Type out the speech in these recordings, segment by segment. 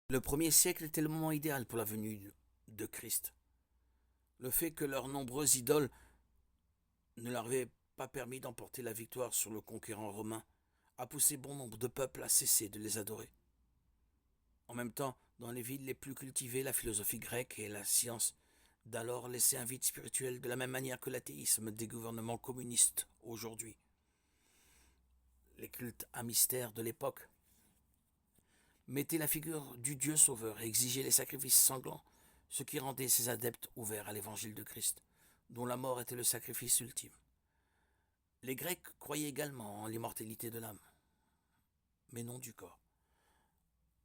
Le premier siècle était le moment idéal pour la venue de Christ. Le fait que leurs nombreuses idoles ne leur avaient pas permis d'emporter la victoire sur le conquérant romain a poussé bon nombre de peuples à cesser de les adorer. En même temps, dans les villes les plus cultivées, la philosophie grecque et la science d'alors laissaient un vide spirituel de la même manière que l'athéisme des gouvernements communistes aujourd'hui. Les cultes à mystère de l'époque mettaient la figure du Dieu sauveur et exigeaient les sacrifices sanglants, ce qui rendait ses adeptes ouverts à l'évangile de Christ, dont la mort était le sacrifice ultime. Les Grecs croyaient également en l'immortalité de l'âme, mais non du corps.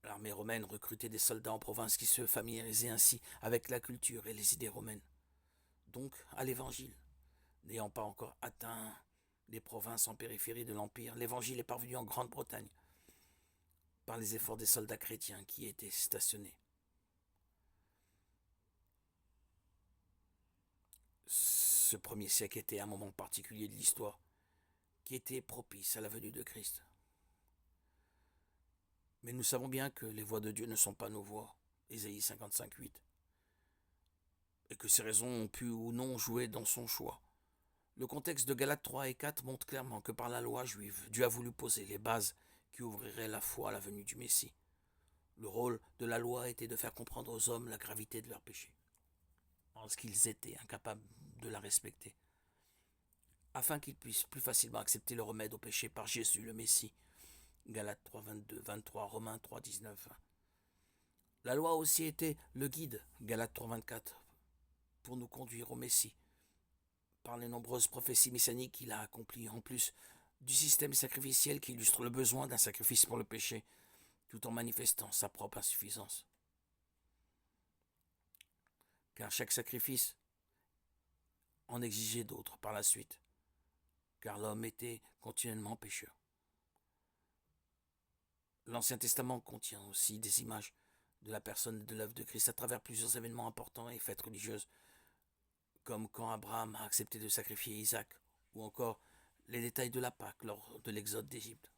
L'armée romaine recrutait des soldats en province qui se familiarisaient ainsi avec la culture et les idées romaines, donc à l'évangile. N'ayant pas encore atteint les provinces en périphérie de l'Empire, l'évangile est parvenu en Grande-Bretagne par les efforts des soldats chrétiens qui y étaient stationnés. Ce premier siècle était un moment particulier de l'histoire qui était propice à la venue de Christ. Mais nous savons bien que les voies de Dieu ne sont pas nos voies, Ésaïe 55:8, et que ces raisons ont pu ou non jouer dans son choix. Le contexte de Galates 3 et 4 montre clairement que par la loi juive, Dieu a voulu poser les bases qui ouvriraient la foi à la venue du Messie. Le rôle de la loi était de faire comprendre aux hommes la gravité de leur péché, parce qu'ils étaient incapables de la respecter, afin qu'ils puissent plus facilement accepter le remède au péché par Jésus le Messie. Galates 3, 22, 23, Romains 3, 19. La loi a aussi été le guide, Galates 3, 24, pour nous conduire au Messie, par les nombreuses prophéties messianiques qu'il a accomplies, en plus du système sacrificiel qui illustre le besoin d'un sacrifice pour le péché, tout en manifestant sa propre insuffisance. Car chaque sacrifice en exigeait d'autres par la suite, car l'homme était continuellement pécheur. L'Ancien Testament contient aussi des images de la personne et de l'œuvre de Christ à travers plusieurs événements importants et fêtes religieuses, comme quand Abraham a accepté de sacrifier Isaac, ou encore les détails de la Pâque lors de l'exode d'Égypte.